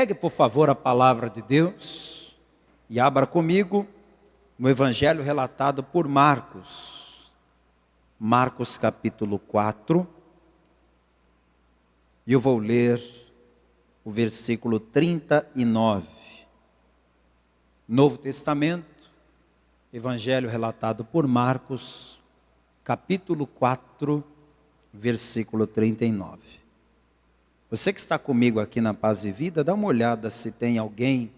Pegue, por favor, a palavra de Deus e abra comigo no Evangelho relatado por Marcos. Marcos capítulo 4. E eu vou ler o versículo 39. Novo Testamento, Evangelho relatado por Marcos, capítulo 4, versículo 39. Você que está comigo aqui na Paz e Vida, dá uma olhada se tem alguém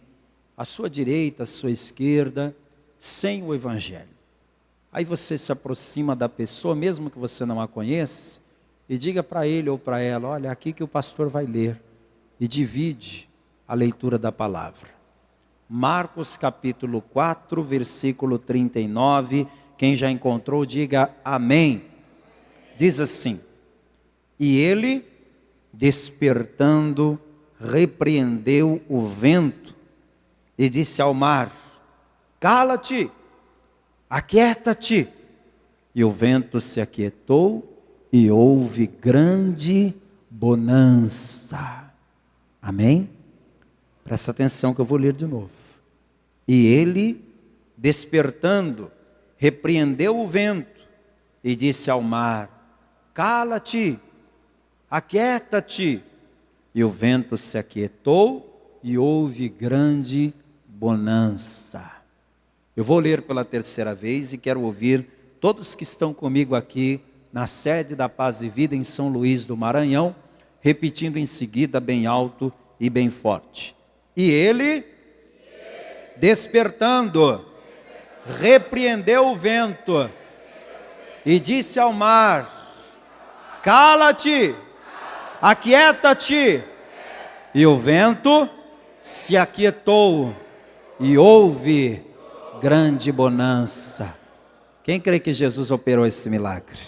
à sua direita, à sua esquerda, sem o Evangelho. Aí você se aproxima da pessoa, mesmo que você não a conheça, e diga para ele ou para ela: olha, aqui que o pastor vai ler, e divide a leitura da palavra. Marcos capítulo 4, versículo 39, quem já encontrou, diga amém. Diz assim: e ele, despertando, repreendeu o vento e disse ao mar: cala-te, aquieta-te. E o vento se aquietou e houve grande bonança. Amém? Presta atenção que eu vou ler de novo. E ele, despertando, repreendeu o vento e disse ao mar: cala-te, aquieta-te. E o vento se aquietou e houve grande bonança. Eu vou ler pela terceira vez e quero ouvir todos que estão comigo aqui na sede da Paz e Vida em São Luís do Maranhão, repetindo em seguida bem alto e bem forte. E ele, despertando, repreendeu o vento e disse ao mar: cala-te, aquieta-te. E o vento se aquietou e houve grande bonança. Quem crê que Jesus operou esse milagre?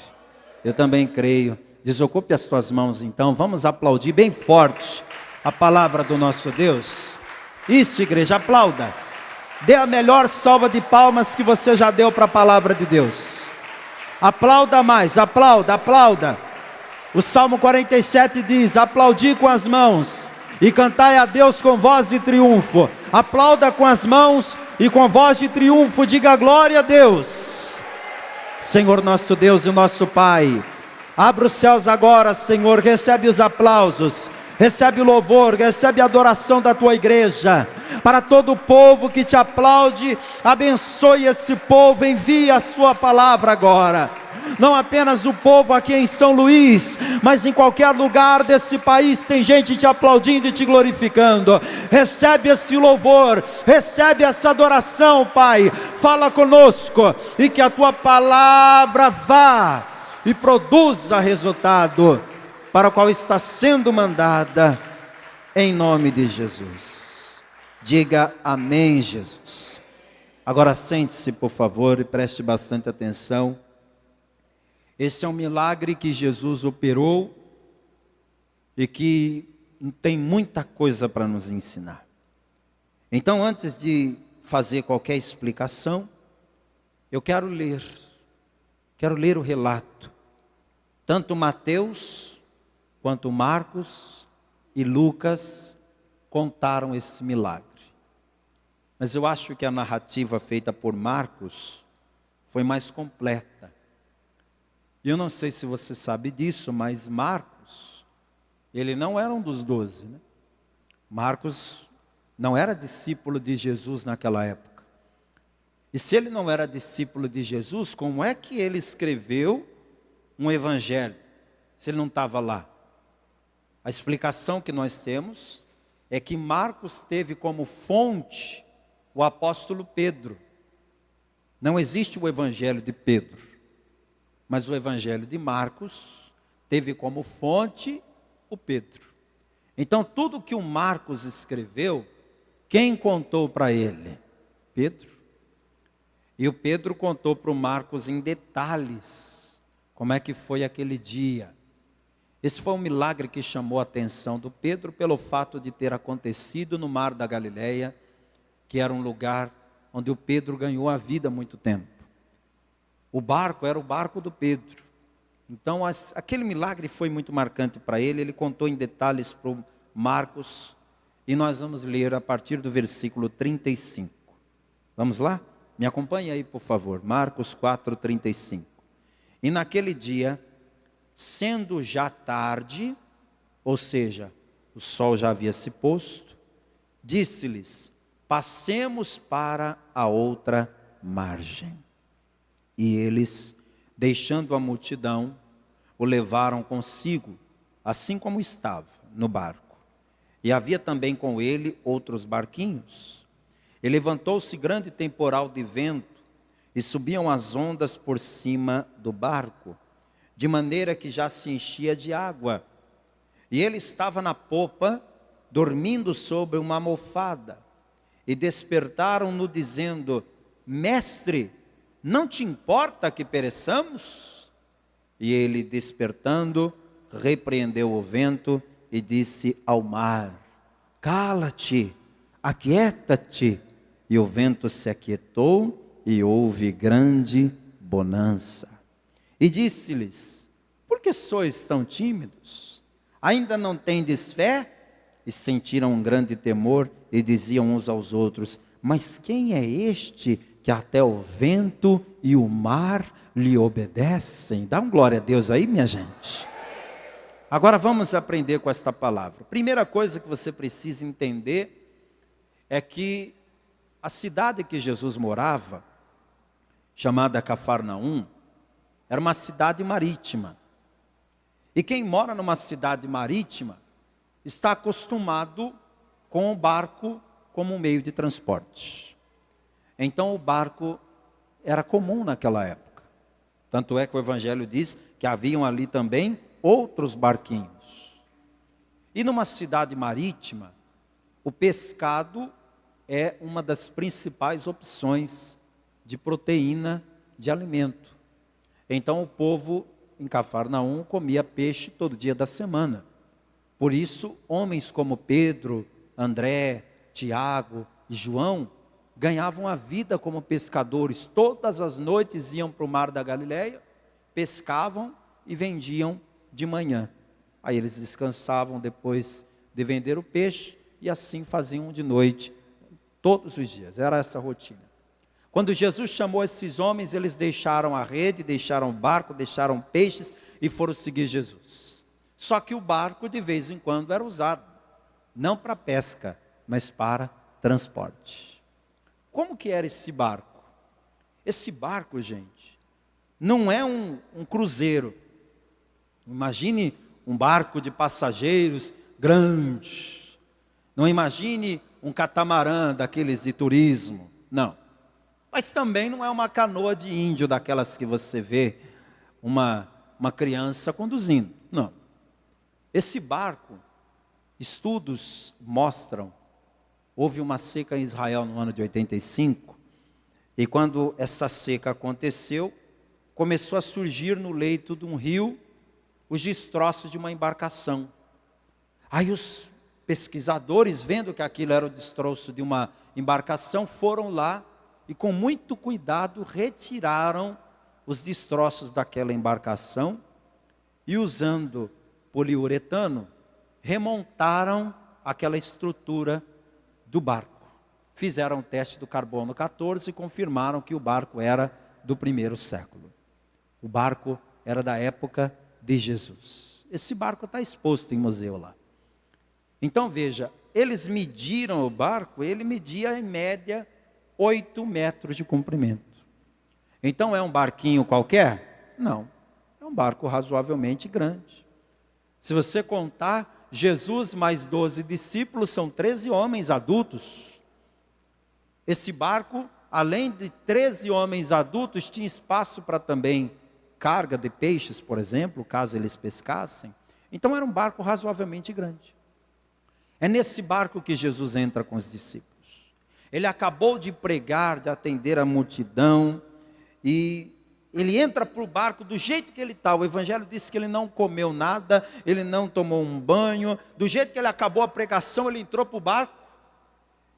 Eu também creio. Desocupe as tuas mãos então, vamos aplaudir bem forte a palavra do nosso Deus. Isso, igreja, aplauda. Dê a melhor salva de palmas que você já deu para a palavra de Deus. Aplauda mais, aplauda, aplauda. O Salmo 47 diz: aplaudi com as mãos e cantai a Deus com voz de triunfo. Aplauda com as mãos e com voz de triunfo, diga glória a Deus. Senhor nosso Deus e nosso Pai, abra os céus agora, Senhor, recebe os aplausos, recebe o louvor, recebe a adoração da tua igreja. Para todo o povo que te aplaude, abençoe esse povo, envie a sua palavra agora. Não apenas o povo aqui em São Luís, mas em qualquer lugar desse país tem gente te aplaudindo e te glorificando. Recebe esse louvor, recebe essa adoração, Pai. Fala conosco e que a tua palavra vá e produza resultado para o qual está sendo mandada, em nome de Jesus. Diga amém, Jesus. Agora sente-se, por favor, e preste bastante atenção. Esse é um milagre que Jesus operou e que tem muita coisa para nos ensinar. Então, antes de fazer qualquer explicação, eu quero ler o relato. Tanto Mateus, quanto Marcos e Lucas contaram esse milagre. Mas eu acho que a narrativa feita por Marcos foi mais completa. E eu não sei se você sabe disso, mas Marcos, ele não era um dos 12, né? Marcos não era discípulo de Jesus naquela época. E se ele não era discípulo de Jesus, como é que ele escreveu um evangelho, se ele não estava lá? A explicação que nós temos é que Marcos teve como fonte o apóstolo Pedro. Não existe o evangelho de Pedro, mas o evangelho de Marcos teve como fonte o Pedro. Então tudo que o Marcos escreveu, quem contou para ele? Pedro. E o Pedro contou para o Marcos em detalhes como é que foi aquele dia. Esse foi um milagre que chamou a atenção do Pedro pelo fato de ter acontecido no Mar da Galileia, que era um lugar onde o Pedro ganhou a vida há muito tempo. O barco era o barco do Pedro. Então aquele milagre foi muito marcante para ele. Ele contou em detalhes para o Marcos. E nós vamos ler a partir do versículo 35. Vamos lá? Me acompanhe aí, por favor. Marcos 4, 35. E naquele dia, sendo já tarde, ou seja, o sol já havia se posto, disse-lhes: passemos para a outra margem. E eles, deixando a multidão, o levaram consigo, assim como estava, no barco. E havia também com ele outros barquinhos. E levantou-se grande temporal de vento, e subiam as ondas por cima do barco, de maneira que já se enchia de água. E ele estava na popa, dormindo sobre uma almofada. E despertaram-no dizendo: Mestre, não te importa que pereçamos? E ele, despertando, repreendeu o vento e disse ao mar: cala-te, aquieta-te. E o vento se aquietou e houve grande bonança. E disse-lhes: por que sois tão tímidos? Ainda não tendes fé? E sentiram um grande temor e diziam uns aos outros: mas quem é este que até o vento e o mar lhe obedecem? Dá um glória a Deus aí, minha gente. Agora vamos aprender com esta palavra. Primeira coisa que você precisa entender é que a cidade que Jesus morava, chamada Cafarnaum, era uma cidade marítima. E quem mora numa cidade marítima está acostumado com o barco como um meio de transporte. Então o barco era comum naquela época. Tanto é que o Evangelho diz que haviam ali também outros barquinhos. E numa cidade marítima, o pescado é uma das principais opções de proteína de alimento. Então o povo em Cafarnaum comia peixe todo dia da semana. Por isso, homens como Pedro, André, Tiago e João ganhavam a vida como pescadores. Todas as noites iam para o mar da Galileia, pescavam e vendiam de manhã. Aí eles descansavam depois de vender o peixe e assim faziam de noite, todos os dias. Era essa a rotina. Quando Jesus chamou esses homens, eles deixaram a rede, deixaram o barco, deixaram peixes e foram seguir Jesus. Só que o barco de vez em quando era usado, não para pesca, mas para transporte. Como que era esse barco? Esse barco, gente, não é um cruzeiro. Imagine um barco de passageiros grande. Não imagine um catamarã daqueles de turismo. Não. Mas também não é uma canoa de índio, daquelas que você vê uma criança conduzindo. Não. Esse barco, estudos mostram, houve uma seca em Israel no ano de 85, e quando essa seca aconteceu, começou a surgir no leito de um rio os destroços de uma embarcação. Aí os pesquisadores, vendo que aquilo era o destroço de uma embarcação, foram lá e com muito cuidado retiraram os destroços daquela embarcação e, usando poliuretano, remontaram aquela estrutura do barco. Fizeram o teste do carbono 14 e confirmaram que o barco era do primeiro século. O barco era da época de Jesus. Esse barco está exposto em museu lá. Então veja, eles mediram o barco, ele media em média 8 metros de comprimento. Então é um barquinho qualquer? Não, é um barco razoavelmente grande. Se você contar, Jesus mais 12 discípulos, são 13 homens adultos. Esse barco, além de 13 homens adultos, tinha espaço para também carga de peixes, por exemplo, caso eles pescassem. Então era um barco razoavelmente grande. É nesse barco que Jesus entra com os discípulos. Ele acabou de pregar, de atender a multidão, e ele entra para o barco do jeito que ele está. O Evangelho diz que ele não comeu nada, ele não tomou um banho. Do jeito que ele acabou a pregação, ele entrou para o barco.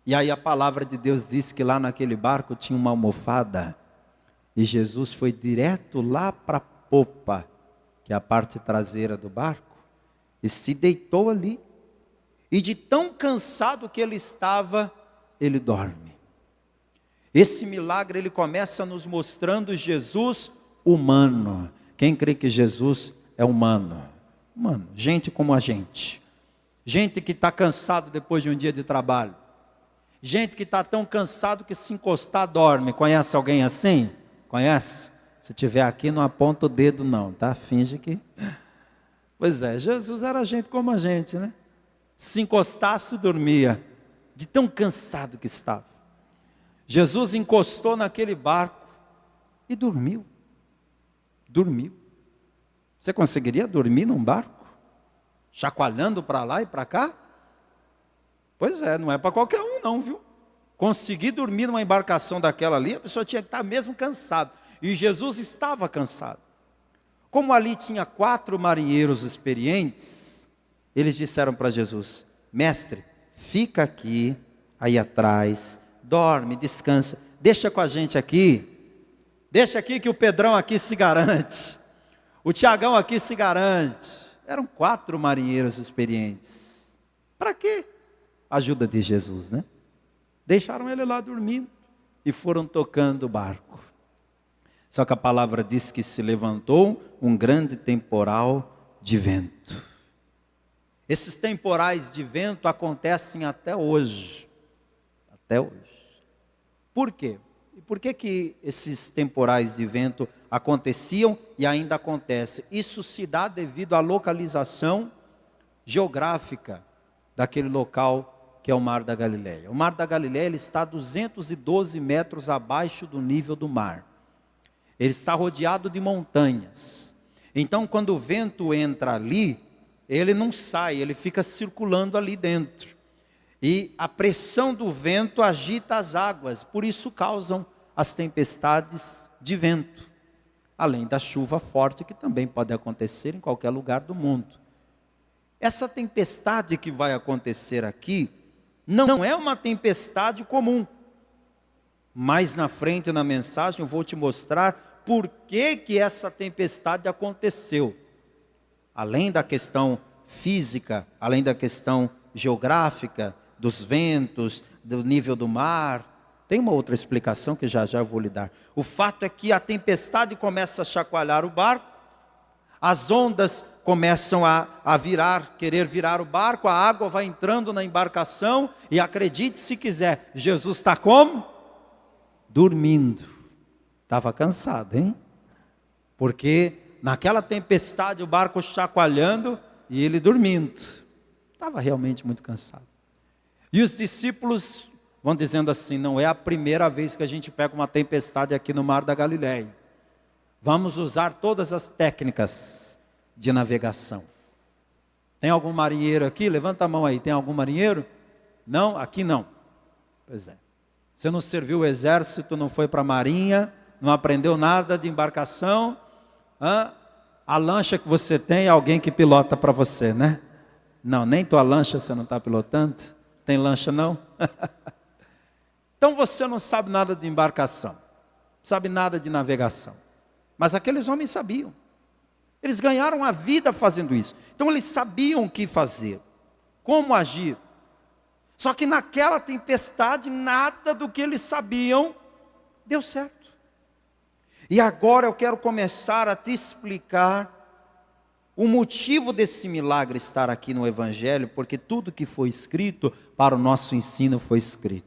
E aí a palavra de Deus diz que lá naquele barco tinha uma almofada. E Jesus foi direto lá para a popa, que é a parte traseira do barco, e se deitou ali. E de tão cansado que ele estava, ele dorme. Esse milagre ele começa nos mostrando Jesus humano. Quem crê que Jesus é humano? Humano, gente como a gente. Gente que está cansado depois de um dia de trabalho. Gente que está tão cansado que se encostar dorme. Conhece alguém assim? Conhece? Se tiver aqui, não aponta o dedo não, tá? Finge que... Pois é, Jesus era gente como a gente, né? Se encostasse, dormia. De tão cansado que estava. Jesus encostou naquele barco e dormiu. Dormiu. Você conseguiria dormir num barco? Chacoalhando para lá e para cá? Pois é, não é para qualquer um não, viu? Conseguir dormir numa embarcação daquela ali, a pessoa tinha que estar mesmo cansado. E Jesus estava cansado. Como ali tinha 4 marinheiros experientes, eles disseram para Jesus: mestre, fica aqui, aí atrás, dorme, descansa, deixa com a gente aqui, deixa aqui que o Pedrão aqui se garante, o Tiagão aqui se garante. Eram 4 marinheiros experientes. Para quê? Ajuda de Jesus, né? Deixaram ele lá dormindo e foram tocando o barco. Só que a palavra diz que se levantou um grande temporal de vento. Esses temporais de vento acontecem até hoje. Até hoje. Por quê? E por que esses temporais de vento aconteciam e ainda acontecem? Isso se dá devido à localização geográfica daquele local que é o Mar da Galileia. O Mar da Galileia ele está a 212 metros abaixo do nível do mar. Ele está rodeado de montanhas. Então, quando o vento entra ali, ele não sai, ele fica circulando ali dentro. E a pressão do vento agita as águas, por isso causam as tempestades de vento. Além da chuva forte, que também pode acontecer em qualquer lugar do mundo. Essa tempestade que vai acontecer aqui, não é uma tempestade comum. Mais na frente na mensagem eu vou te mostrar por que essa tempestade aconteceu. Além da questão física, além da questão geográfica, dos ventos, do nível do mar, tem uma outra explicação que já eu vou lhe dar. O fato é que a tempestade começa a chacoalhar o barco, as ondas começam a querer virar o barco, a água vai entrando na embarcação, e acredite se quiser, Jesus está como? Dormindo. Estava cansado, hein? Porque naquela tempestade o barco chacoalhando e ele dormindo. Estava realmente muito cansado. E os discípulos vão dizendo assim: não é a primeira vez que a gente pega uma tempestade aqui no Mar da Galileia. Vamos usar todas as técnicas de navegação. Tem algum marinheiro aqui? Levanta a mão aí. Tem algum marinheiro? Não? Aqui não. Pois é. Você não serviu o exército, não foi para a marinha, não aprendeu nada de embarcação. A lancha que você tem é alguém que pilota para você, né? Não, nem tua lancha você não está pilotando. Tem lancha não? Então você não sabe nada de embarcação, não sabe nada de navegação. Mas aqueles homens sabiam. Eles ganharam a vida fazendo isso. Então eles sabiam o que fazer, como agir. Só que naquela tempestade, nada do que eles sabiam deu certo. E agora eu quero começar a te explicar o motivo desse milagre estar aqui no Evangelho, porque tudo que foi escrito para o nosso ensino foi escrito.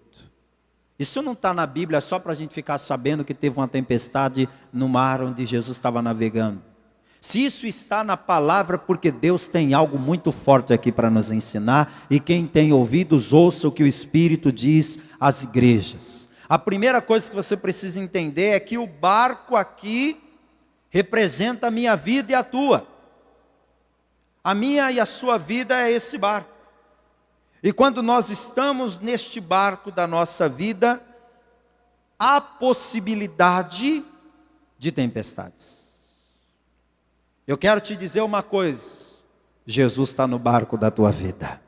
Isso não está na Bíblia só para a gente ficar sabendo que teve uma tempestade no mar onde Jesus estava navegando. Se isso está na palavra, porque Deus tem algo muito forte aqui para nos ensinar, e quem tem ouvidos, ouça o que o Espírito diz às igrejas. A primeira coisa que você precisa entender é que o barco aqui representa a minha vida e a tua. A minha e a sua vida é esse barco. E quando nós estamos neste barco da nossa vida, há possibilidade de tempestades. Eu quero te dizer uma coisa: Jesus está no barco da tua vida.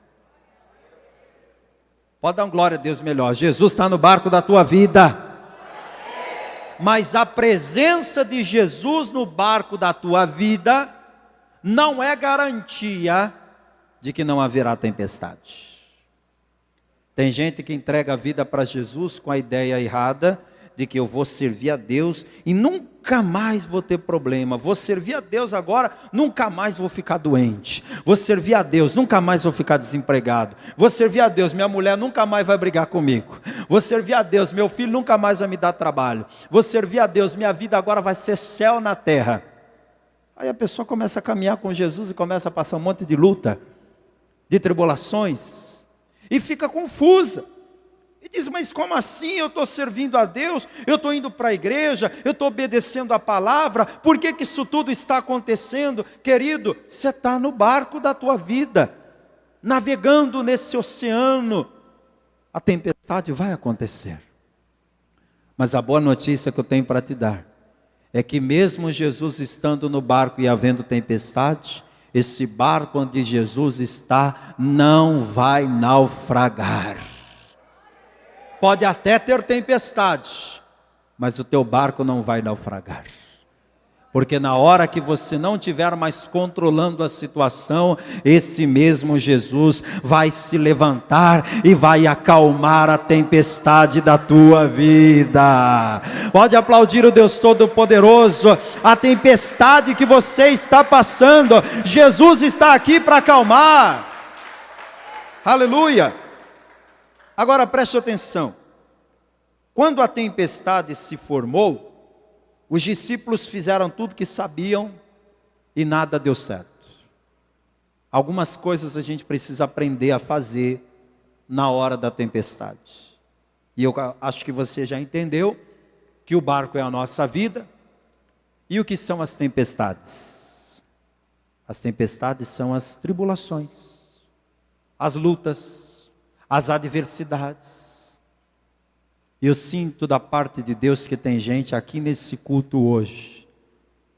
Pode dar um glória a Deus melhor. Jesus está no barco da tua vida. Mas a presença de Jesus no barco da tua vida não é garantia de que não haverá tempestade. Tem gente que entrega a vida para Jesus com a ideia errada de que eu vou servir a Deus e nunca mais vou ter problema. Vou servir a Deus agora, nunca mais vou ficar doente. Vou servir a Deus, nunca mais vou ficar desempregado. Vou servir a Deus, minha mulher nunca mais vai brigar comigo. Vou servir a Deus, meu filho nunca mais vai me dar trabalho. Vou servir a Deus, minha vida agora vai ser céu na terra. Aí a pessoa começa a caminhar com Jesus e começa a passar um monte de luta, de tribulações, e fica confusa. E diz, mas como assim? Eu estou servindo a Deus, eu estou indo para a igreja, eu estou obedecendo a palavra, por que que isso tudo está acontecendo? Querido, você está no barco da tua vida, navegando nesse oceano, a tempestade vai acontecer. Mas a boa notícia que eu tenho para te dar, é que mesmo Jesus estando no barco e havendo tempestade, esse barco onde Jesus está, não vai naufragar. Pode até ter tempestade, mas o teu barco não vai naufragar. Porque na hora que você não estiver mais controlando a situação, esse mesmo Jesus vai se levantar e vai acalmar a tempestade da tua vida. Pode aplaudir o Deus Todo-Poderoso. A tempestade que você está passando, Jesus está aqui para acalmar. Aleluia. Agora preste atenção, quando a tempestade se formou, os discípulos fizeram tudo que sabiam e nada deu certo. Algumas coisas a gente precisa aprender a fazer na hora da tempestade. E eu acho que você já entendeu que o barco é a nossa vida. E o que são as tempestades? As tempestades são as tribulações, as lutas, as adversidades. Eu sinto da parte de Deus que tem gente aqui nesse culto hoje,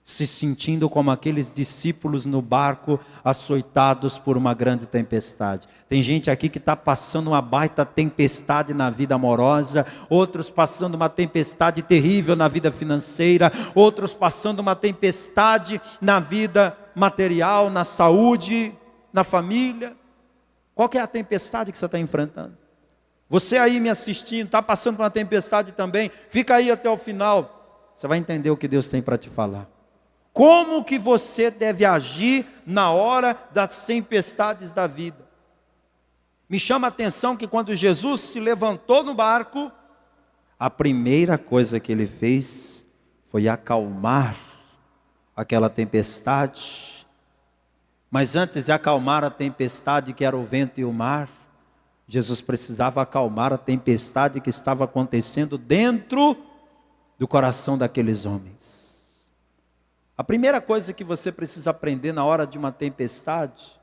se sentindo como aqueles discípulos no barco, açoitados por uma grande tempestade. Tem gente aqui que está passando uma baita tempestade na vida amorosa, outros passando uma tempestade terrível na vida financeira, outros passando uma tempestade na vida material, na saúde, na família. Qual que é a tempestade que você está enfrentando? Você aí me assistindo, está passando por uma tempestade também, fica aí até o final, você vai entender o que Deus tem para te falar. Como que você deve agir na hora das tempestades da vida? Me chama a atenção que quando Jesus se levantou no barco, a primeira coisa que ele fez foi acalmar aquela tempestade. Mas antes de acalmar a tempestade que era o vento e o mar, Jesus precisava acalmar a tempestade que estava acontecendo dentro do coração daqueles homens. A primeira coisa que você precisa aprender na hora de uma tempestade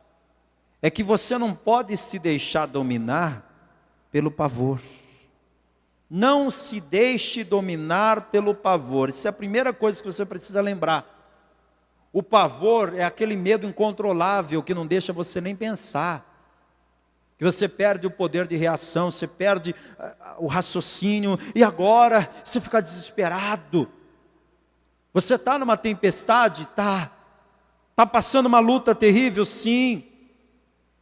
é que você não pode se deixar dominar pelo pavor. Não se deixe dominar pelo pavor. Isso é a primeira coisa que você precisa lembrar. O pavor é aquele medo incontrolável que não deixa você nem pensar. Que você perde o poder de reação, você perde o raciocínio, e agora você fica desesperado. Você está numa tempestade? Está passando uma luta terrível? Sim.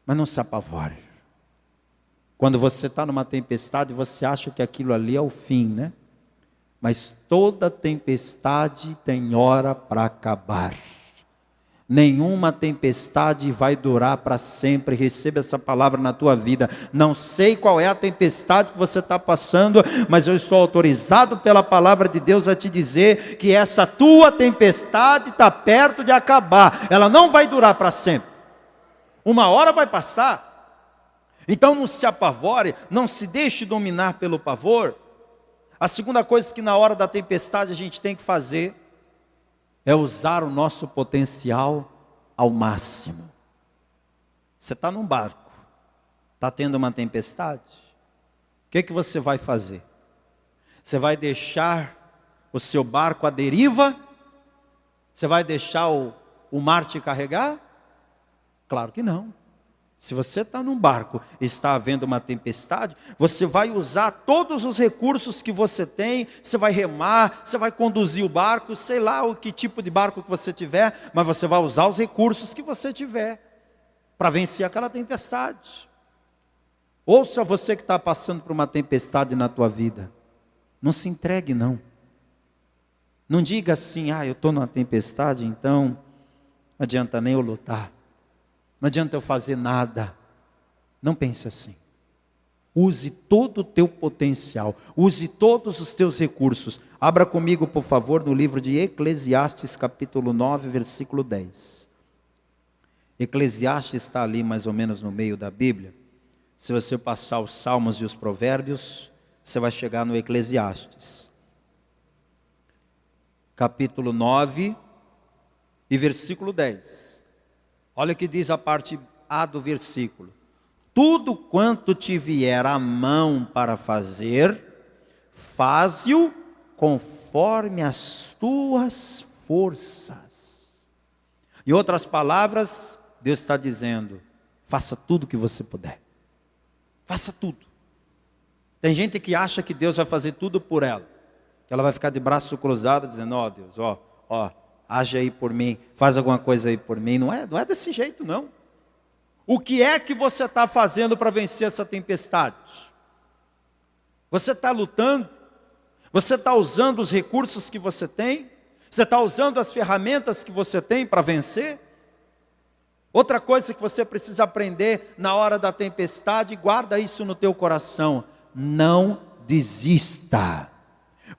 Mas não se apavore. Quando você está numa tempestade, você acha que aquilo ali é o fim, né? Mas toda tempestade tem hora para acabar. Nenhuma tempestade vai durar para sempre. Receba essa palavra na tua vida. Não sei qual é a tempestade que você está passando, mas eu estou autorizado pela palavra de Deus a te dizer que essa tua tempestade está perto de acabar. Ela não vai durar para sempre. Uma hora vai passar. Então não se apavore, não se deixe dominar pelo pavor. A segunda coisa que na hora da tempestade a gente tem que fazer é usar o nosso potencial ao máximo. Você está num barco, está tendo uma tempestade, o que você vai fazer? Você vai deixar o seu barco à deriva? Você vai deixar o mar te carregar? Claro que não. Se você está num barco e está havendo uma tempestade, você vai usar todos os recursos que você tem, você vai remar, você vai conduzir o barco, sei lá o que tipo de barco que você tiver, mas você vai usar os recursos que você tiver. para vencer aquela tempestade. Ouça você que está passando por uma tempestade na tua vida. Não se entregue não. Não diga assim, eu estou numa tempestade, então não adianta nem eu lutar. Não adianta eu fazer nada. Não pense assim. Use todo o teu potencial. Use todos os teus recursos. Abra comigo, por favor, no livro de Eclesiastes, capítulo 9, versículo 10. Eclesiastes está ali mais ou menos no meio da Bíblia. Se você passar os Salmos e os Provérbios, você vai chegar no Eclesiastes. Capítulo 9 e versículo 10. Olha o que diz a parte A do versículo. Tudo quanto te vier à mão para fazer, faze-o conforme as tuas forças. Em outras palavras, Deus está dizendo, faça tudo o que você puder. Faça tudo. Tem gente que acha que Deus vai fazer tudo por ela. Que ela vai ficar de braço cruzado dizendo, Deus, age aí por mim, faz alguma coisa aí por mim. Não é desse jeito não. O que é que você está fazendo para vencer essa tempestade? Você está lutando? Você está usando os recursos que você tem? Você está usando as ferramentas que você tem para vencer? Outra coisa que você precisa aprender na hora da tempestade, guarda isso no teu coração. Não desista.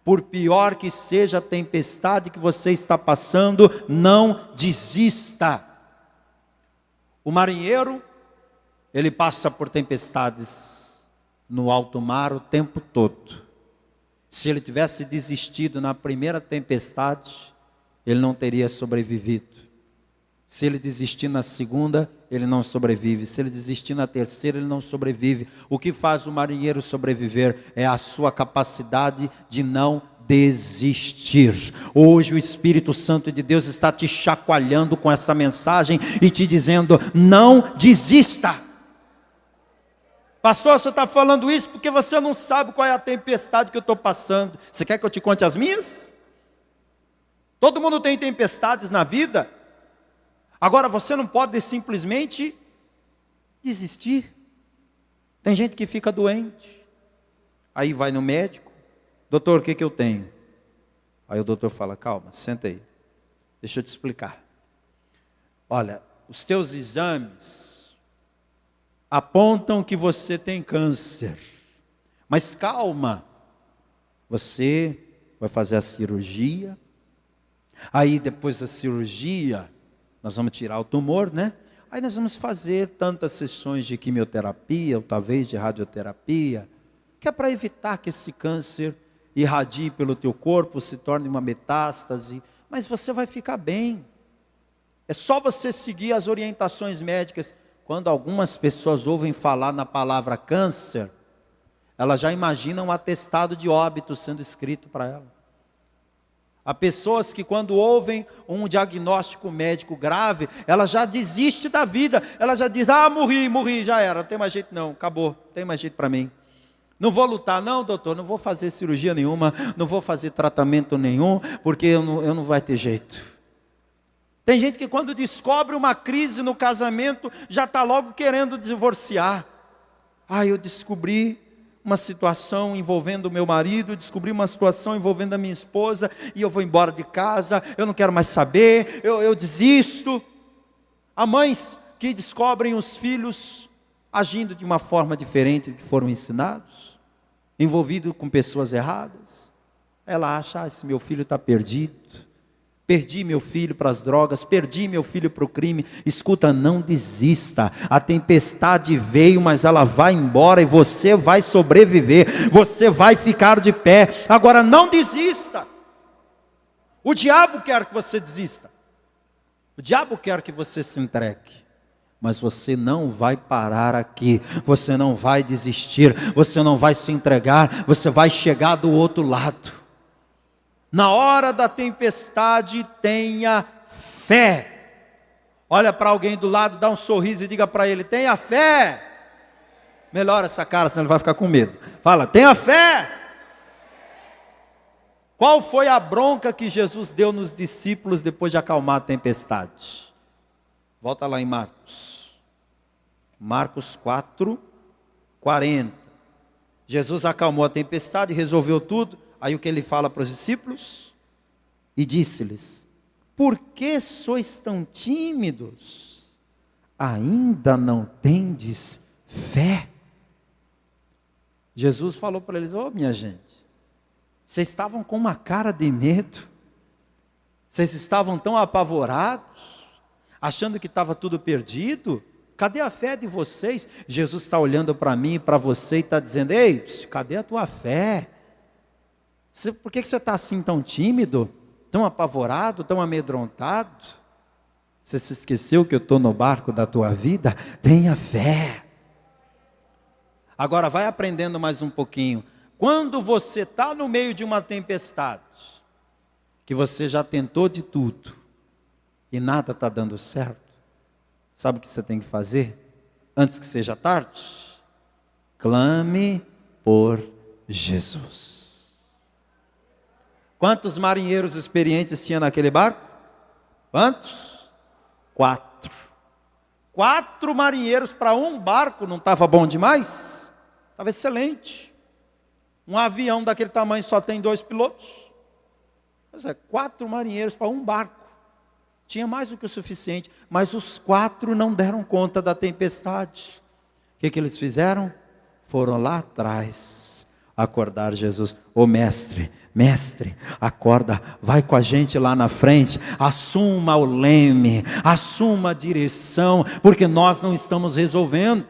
Por pior que seja a tempestade que você está passando, não desista. O marinheiro, ele passa por tempestades no alto mar o tempo todo. Se ele tivesse desistido na primeira tempestade, ele não teria sobrevivido. Se ele desistir na segunda, ele não sobrevive. Se ele desistir na terceira, ele não sobrevive. O que faz o marinheiro sobreviver é a sua capacidade de não desistir. Hoje o Espírito Santo de Deus está te chacoalhando com essa mensagem e te dizendo, não desista. Pastor, você está falando isso porque você não sabe qual é a tempestade que eu estou passando. Você quer que eu te conte as minhas? Todo mundo tem tempestades na vida. Agora você não pode simplesmente desistir. Tem gente que fica doente. Aí vai no médico. Doutor, o que eu tenho? Aí o doutor fala, calma, senta aí. Deixa eu te explicar. Olha, os teus exames apontam que você tem câncer. Mas calma, você vai fazer a cirurgia. Aí depois da cirurgia, nós vamos tirar o tumor, né? Aí nós vamos fazer tantas sessões de quimioterapia, ou talvez de radioterapia, que é para evitar que esse câncer irradie pelo teu corpo, se torne uma metástase, mas você vai ficar bem. É só você seguir as orientações médicas. Quando algumas pessoas ouvem falar na palavra câncer, elas já imaginam um atestado de óbito sendo escrito para ela. Há pessoas que quando ouvem um diagnóstico médico grave, ela já desiste da vida, ela já diz, morri, já era, não tem mais jeito não, acabou, não tem mais jeito para mim. Não vou lutar, não doutor, não vou fazer cirurgia nenhuma, não vou fazer tratamento nenhum, porque eu não vai ter jeito. Tem gente que quando descobre uma crise no casamento, já está logo querendo divorciar. Eu descobri uma situação envolvendo o meu marido, descobri uma situação envolvendo a minha esposa, e eu vou embora de casa, eu não quero mais saber, eu desisto. Há mães que descobrem os filhos agindo de uma forma diferente do que foram ensinados, envolvido com pessoas erradas. Ela acha, esse meu filho está perdido, perdi meu filho para as drogas, perdi meu filho para o crime. Escuta, não desista, a tempestade veio, mas ela vai embora e você vai sobreviver, você vai ficar de pé. Agora não desista. O diabo quer que você desista, o diabo quer que você se entregue. Mas você não vai parar aqui, você não vai desistir, você não vai se entregar, você vai chegar do outro lado. Na hora da tempestade, tenha fé. Olha para alguém do lado, dá um sorriso e diga para ele, tenha fé. Melhora essa cara, senão ele vai ficar com medo. Fala, tenha fé. Qual foi a bronca que Jesus deu nos discípulos depois de acalmar a tempestade? Volta lá em Marcos. Marcos 4, 40. Jesus acalmou a tempestade, resolveu tudo. Aí o que ele fala para os discípulos? E disse-lhes: por que sois tão tímidos? Ainda não tendes fé? Jesus falou para eles: ô minha gente, vocês estavam com uma cara de medo, vocês estavam tão apavorados, achando que estava tudo perdido. Cadê a fé de vocês? Jesus está olhando para mim e para você e está dizendo: ei, cadê a tua fé? Por que você está assim tão tímido, tão apavorado, tão amedrontado? Você se esqueceu que eu estou no barco da tua vida? Tenha fé. Agora vai aprendendo mais um pouquinho. Quando você está no meio de uma tempestade, que você já tentou de tudo, e nada está dando certo, sabe o que você tem que fazer? Antes que seja tarde, clame por Jesus. Quantos marinheiros experientes tinha naquele barco? Quantos? 4. 4 marinheiros para um barco, não estava bom demais? Estava excelente. Um avião daquele tamanho só tem 2 pilotos. Mas 4 marinheiros para um barco. Tinha mais do que o suficiente, mas os 4 não deram conta da tempestade. O que eles fizeram? Foram lá atrás acordar Jesus. Ô mestre, acorda, vai com a gente lá na frente, assuma o leme, assuma a direção, porque nós não estamos resolvendo.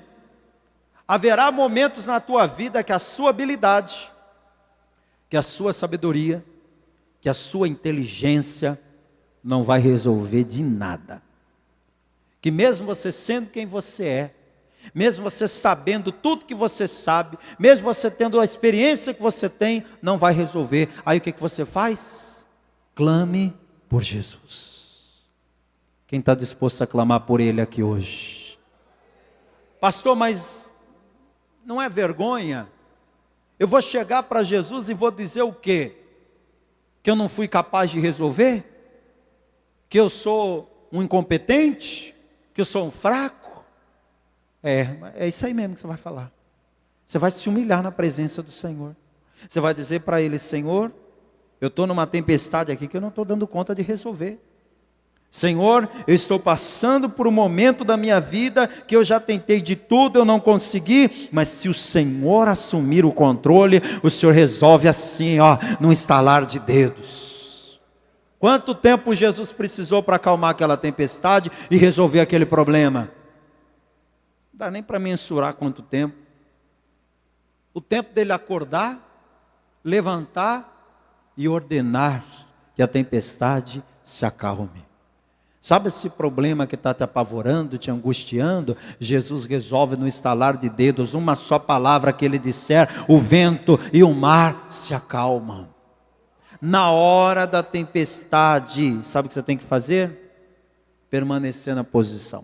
Haverá momentos na tua vida que a sua habilidade, que a sua sabedoria, que a sua inteligência não vai resolver de nada. Que mesmo você sendo quem você é, mesmo você sabendo tudo que você sabe, mesmo você tendo a experiência que você tem, não vai resolver. Aí o que você faz? Clame por Jesus. Quem está disposto a clamar por Ele aqui hoje? Pastor, mas não é vergonha? Eu vou chegar para Jesus e vou dizer o quê? Que eu não fui capaz de resolver? Que eu sou um incompetente? Que eu sou um fraco? É isso aí mesmo que você vai falar. Você vai se humilhar na presença do Senhor. Você vai dizer para Ele: Senhor, eu estou numa tempestade aqui que eu não estou dando conta de resolver. Senhor, eu estou passando por um momento da minha vida que eu já tentei de tudo, eu não consegui, mas se o Senhor assumir o controle, o Senhor resolve assim, num estalar de dedos. Quanto tempo Jesus precisou para acalmar aquela tempestade e resolver aquele problema? Não dá nem para mensurar quanto tempo. O tempo dele acordar, levantar e ordenar que a tempestade se acalme. Sabe esse problema que está te apavorando, te angustiando? Jesus resolve no estalar de dedos, uma só palavra que Ele disser, o vento e o mar se acalmam. Na hora da tempestade, sabe o que você tem que fazer? Permanecer na posição.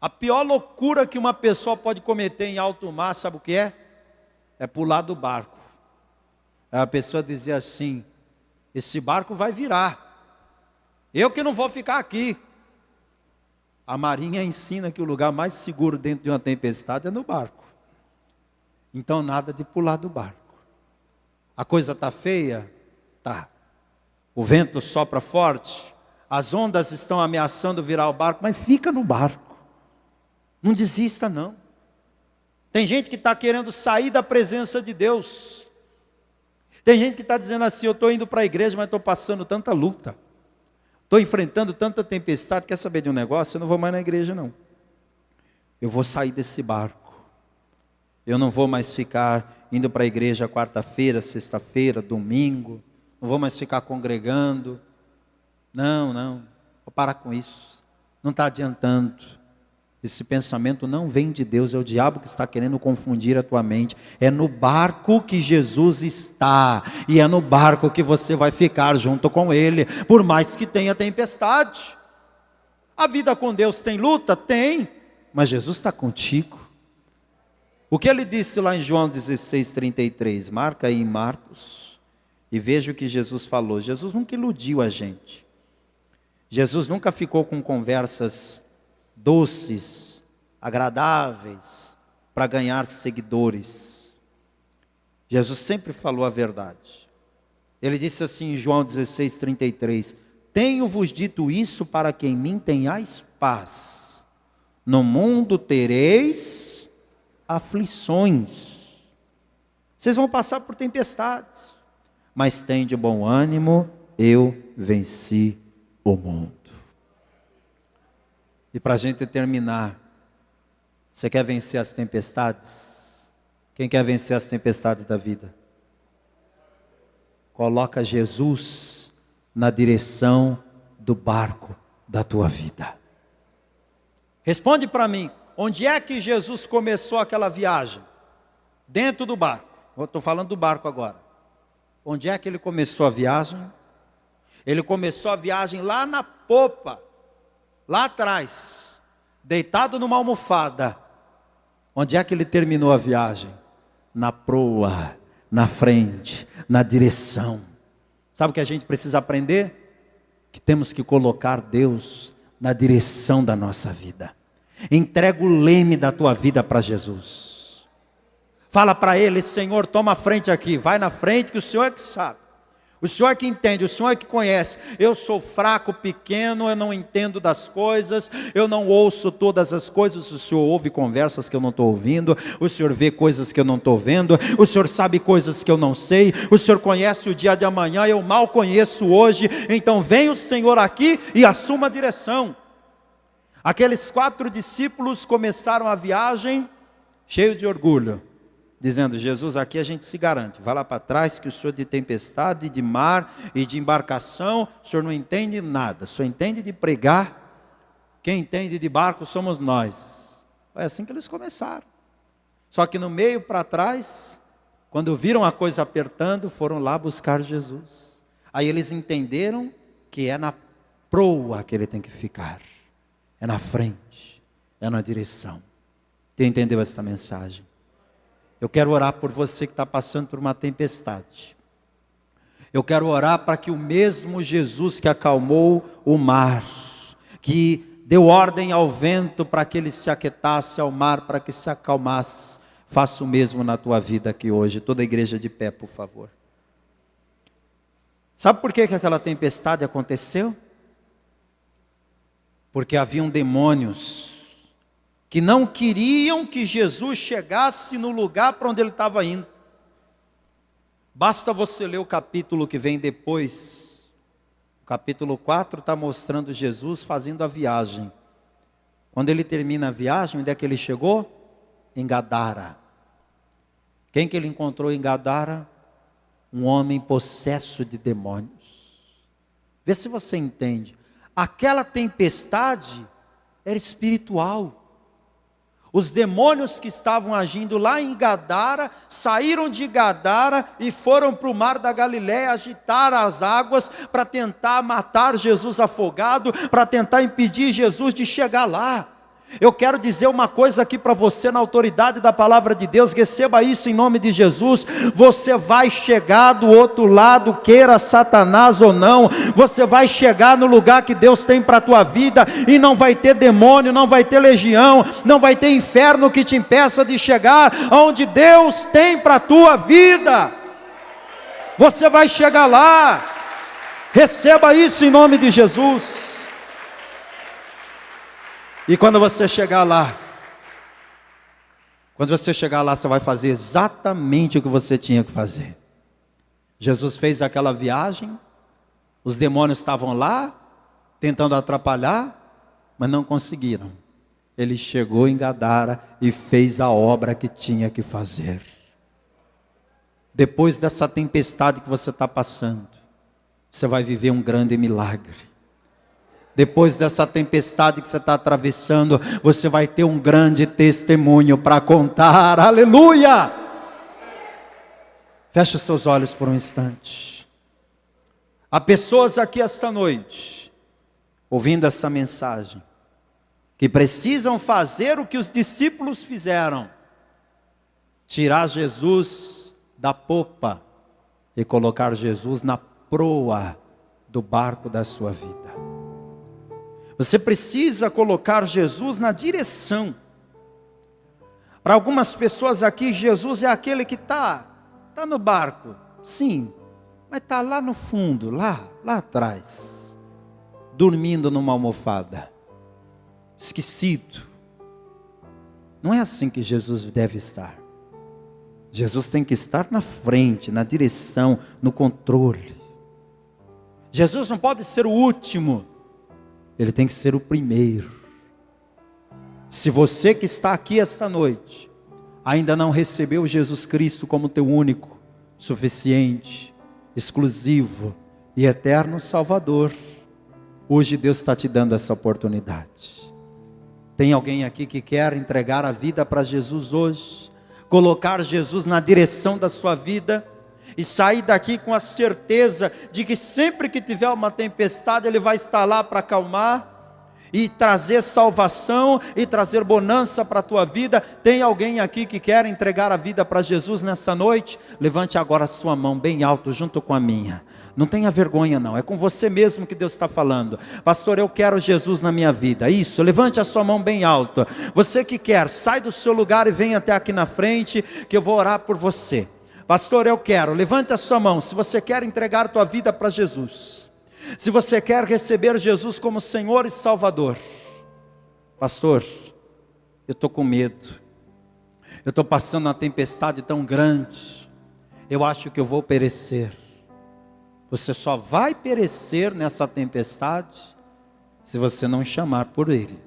A pior loucura que uma pessoa pode cometer em alto mar, sabe o que é? É pular do barco. A pessoa dizer assim: esse barco vai virar. Eu que não vou ficar aqui. A Marinha ensina que o lugar mais seguro dentro de uma tempestade é no barco. Então nada de pular do barco. A coisa está feia? Tá. O vento sopra forte, as ondas estão ameaçando virar o barco, mas fica no barco. Não desista não. Tem gente que está querendo sair da presença de Deus. Tem gente que está dizendo assim: eu estou indo para a igreja, mas estou passando tanta luta. Estou enfrentando tanta tempestade, quer saber de um negócio? Eu não vou mais na igreja não. Eu vou sair desse barco. Eu não vou mais ficar indo para a igreja quarta-feira, sexta-feira, domingo. Não vou mais ficar congregando. Não. Vou parar com isso. Não está adiantando. Esse pensamento não vem de Deus, é o diabo que está querendo confundir a tua mente. É no barco que Jesus está, e é no barco que você vai ficar junto com Ele, por mais que tenha tempestade. A vida com Deus tem luta? Tem, mas Jesus está contigo. O que Ele disse lá em João 16:33, marca aí em Marcos, e veja o que Jesus falou. Jesus nunca iludiu a gente. Jesus nunca ficou com conversas doces agradáveis, para ganhar seguidores. Jesus sempre falou a verdade. Ele disse assim em João 16:33, tenho-vos dito isso para que em mim tenhais paz. No mundo tereis aflições. Vocês vão passar por tempestades, mas tende bom ânimo, eu venci o mundo. E para a gente terminar, você quer vencer as tempestades? Quem quer vencer as tempestades da vida? Coloca Jesus na direção do barco da tua vida. Responde para mim, onde é que Jesus começou aquela viagem? Dentro do barco. Eu estou falando do barco agora. Onde é que ele começou a viagem? Ele começou a viagem lá na popa, lá atrás, deitado numa almofada. Onde é que ele terminou a viagem? Na proa, na frente, na direção. Sabe o que a gente precisa aprender? Que temos que colocar Deus na direção da nossa vida. Entrega o leme da tua vida para Jesus. Fala para Ele, Senhor, toma a frente aqui, vai na frente que o Senhor é que sabe. O Senhor é que entende, o Senhor é que conhece. Eu sou fraco, pequeno, eu não entendo das coisas, eu não ouço todas as coisas. O Senhor ouve conversas que eu não estou ouvindo, o Senhor vê coisas que eu não estou vendo, o Senhor sabe coisas que eu não sei, o Senhor conhece o dia de amanhã, eu mal conheço hoje. Então vem o Senhor aqui e assuma a direção. Aqueles 4 discípulos começaram a viagem cheios de orgulho, dizendo, Jesus, aqui a gente se garante, vai lá para trás que o Senhor de tempestade, de mar e de embarcação, o Senhor não entende nada, o Senhor entende de pregar, quem entende de barco somos nós. Foi assim que eles começaram. Só que no meio para trás, quando viram a coisa apertando, foram lá buscar Jesus. Aí eles entenderam que é na proa que ele tem que ficar, é na frente, é na direção. Você entendeu esta mensagem? Eu quero orar por você que está passando por uma tempestade. Eu quero orar para que o mesmo Jesus que acalmou o mar, que deu ordem ao vento para que ele se aquietasse, ao mar para que se acalmasse, faça o mesmo na tua vida aqui hoje. Toda a igreja de pé, por favor. Sabe por que aquela tempestade aconteceu? Porque haviam demônios que não queriam que Jesus chegasse no lugar para onde ele estava indo. Basta você ler o capítulo que vem depois. O capítulo 4 está mostrando Jesus fazendo a viagem. Quando ele termina a viagem, onde é que ele chegou? Em Gadara. Quem que ele encontrou em Gadara? Um homem possesso de demônios. Vê se você entende. Aquela tempestade era espiritual. Os demônios que estavam agindo lá em Gadara, saíram de Gadara e foram para o mar da Galileia, agitar as águas para tentar matar Jesus afogado, para tentar impedir Jesus de chegar lá. Eu quero dizer uma coisa aqui para você na autoridade da palavra de Deus, receba isso em nome de Jesus. Você vai chegar do outro lado, queira Satanás ou não, você vai chegar no lugar que Deus tem para a tua vida, e não vai ter demônio, não vai ter legião, não vai ter inferno que te impeça de chegar onde Deus tem para a tua vida. Você vai chegar lá, receba isso em nome de Jesus. E quando você chegar lá, você vai fazer exatamente o que você tinha que fazer. Jesus fez aquela viagem, os demônios estavam lá, tentando atrapalhar, mas não conseguiram. Ele chegou em Gadara e fez a obra que tinha que fazer. Depois dessa tempestade que você está passando, você vai viver um grande milagre. Depois dessa tempestade que você está atravessando, você vai ter um grande testemunho para contar. Aleluia! Feche os teus olhos por um instante. Há pessoas aqui esta noite, ouvindo essa mensagem, que precisam fazer o que os discípulos fizeram: tirar Jesus da popa e colocar Jesus na proa do barco da sua vida. Você precisa colocar Jesus na direção. Para algumas pessoas aqui, Jesus é aquele que está no barco, sim, mas está lá no fundo, lá atrás, dormindo numa almofada, esquecido. Não é assim que Jesus deve estar. Jesus tem que estar na frente, na direção, no controle. Jesus não pode ser o último, ele tem que ser o primeiro. Se você que está aqui esta noite ainda não recebeu Jesus Cristo como teu único, suficiente, exclusivo e eterno Salvador, hoje Deus está te dando essa oportunidade. Tem alguém aqui que quer entregar a vida para Jesus hoje, colocar Jesus na direção da sua vida e sair daqui com a certeza de que sempre que tiver uma tempestade Ele vai estar lá para acalmar e trazer salvação e trazer bonança para a tua vida? Tem alguém aqui que quer entregar a vida para Jesus nesta noite? Levante agora a sua mão bem alto junto com a minha. Não tenha vergonha não, é com você mesmo que Deus está falando. Pastor, eu quero Jesus na minha vida. Isso, levante a sua mão bem alto. Você que quer, sai do seu lugar e vem até aqui na frente, que eu vou orar por você. Pastor, eu quero, levante a sua mão, se você quer entregar a tua vida para Jesus. Se você quer receber Jesus como Senhor e Salvador. Pastor, eu estou com medo. Eu estou passando uma tempestade tão grande. Eu acho que eu vou perecer. Você só vai perecer nessa tempestade se você não chamar por Ele.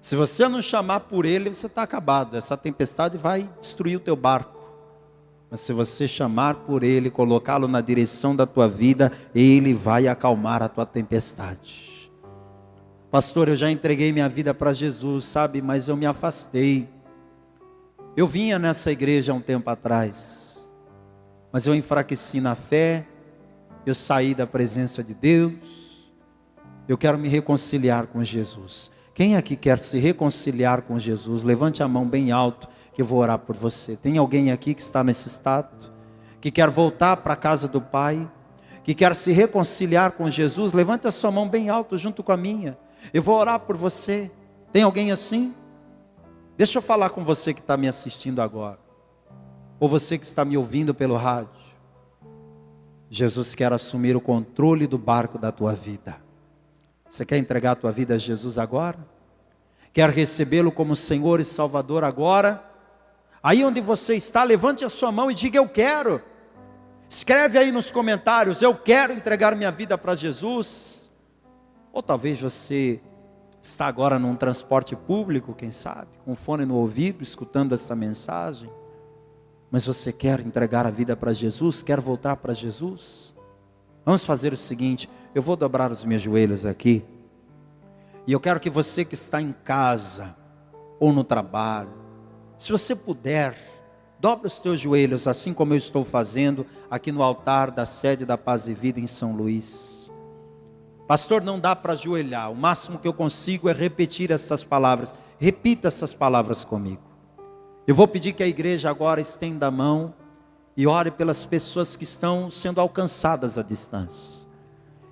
Se você não chamar por Ele, você está acabado. Essa tempestade vai destruir o teu barco. Mas se você chamar por Ele, colocá-lo na direção da tua vida, Ele vai acalmar a tua tempestade. Pastor, eu já entreguei minha vida para Jesus, sabe, mas eu me afastei. Eu vinha nessa igreja há um tempo atrás, mas eu enfraqueci na fé, eu saí da presença de Deus, eu quero me reconciliar com Jesus. Quem aqui quer se reconciliar com Jesus? Levante a mão bem alto, que eu vou orar por você. Tem alguém aqui que está nesse estado, que quer voltar para a casa do Pai, que quer se reconciliar com Jesus? Levante a sua mão bem alto junto com a minha, eu vou orar por você. Tem alguém assim? Deixa eu falar com você que está me assistindo agora, ou você que está me ouvindo pelo rádio. Jesus quer assumir o controle do barco da tua vida. Você quer entregar a tua vida a Jesus agora? Quer recebê-lo como Senhor e Salvador agora? Aí onde você está, levante a sua mão e diga: eu quero. Escreve aí nos comentários: eu quero entregar minha vida para Jesus. Ou talvez você está agora num transporte público, quem sabe, com fone no ouvido, escutando essa mensagem. Mas você quer entregar a vida para Jesus? Quer voltar para Jesus? Vamos fazer o seguinte: eu vou dobrar os meus joelhos aqui, e eu quero que você que está em casa, ou no trabalho, se você puder, dobre os teus joelhos, assim como eu estou fazendo, aqui no altar da sede da Paz e Vida em São Luís. Pastor, não dá para ajoelhar, o máximo que eu consigo é repetir essas palavras. Repita essas palavras comigo. Eu vou pedir que a igreja agora estenda a mão e ore pelas pessoas que estão sendo alcançadas à distância.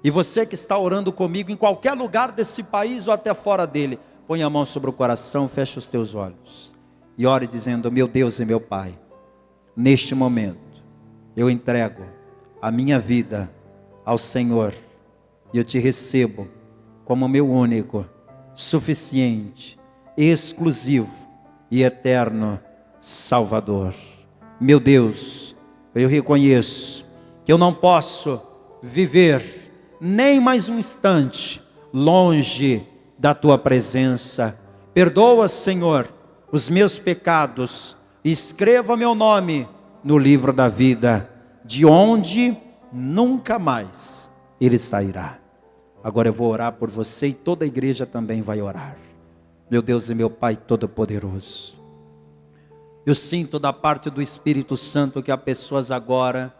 E você que está orando comigo em qualquer lugar desse país ou até fora dele, põe a mão sobre o coração, fecha os teus olhos e ore dizendo: meu Deus e meu Pai, neste momento eu entrego a minha vida ao Senhor e eu te recebo como meu único, suficiente, exclusivo e eterno Salvador. Meu Deus, eu reconheço que eu não posso viver nem mais um instante longe da tua presença. Perdoa, Senhor, os meus pecados, e escreva meu nome no livro da vida, de onde nunca mais ele sairá. Agora eu vou orar por você e toda a igreja também vai orar. Meu Deus e meu Pai Todo-Poderoso, eu sinto da parte do Espírito Santo que há pessoas agora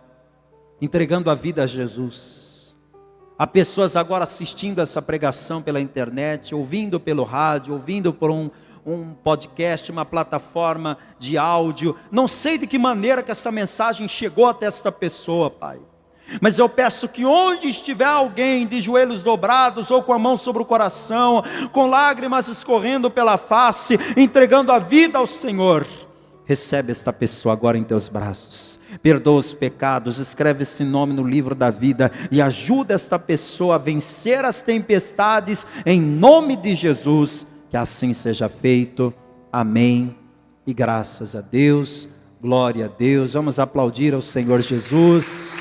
entregando a vida a Jesus. Há pessoas agora assistindo essa pregação pela internet, ouvindo pelo rádio, ouvindo por um podcast, uma plataforma de áudio. Não sei de que maneira que essa mensagem chegou até esta pessoa, Pai. Mas eu peço que onde estiver alguém de joelhos dobrados, ou com a mão sobre o coração, com lágrimas escorrendo pela face, entregando a vida ao Senhor, recebe esta pessoa agora em teus braços, perdoa os pecados, escreve esse nome no livro da vida, e ajuda esta pessoa a vencer as tempestades, em nome de Jesus, que assim seja feito, amém, e graças a Deus, glória a Deus. Vamos aplaudir ao Senhor Jesus.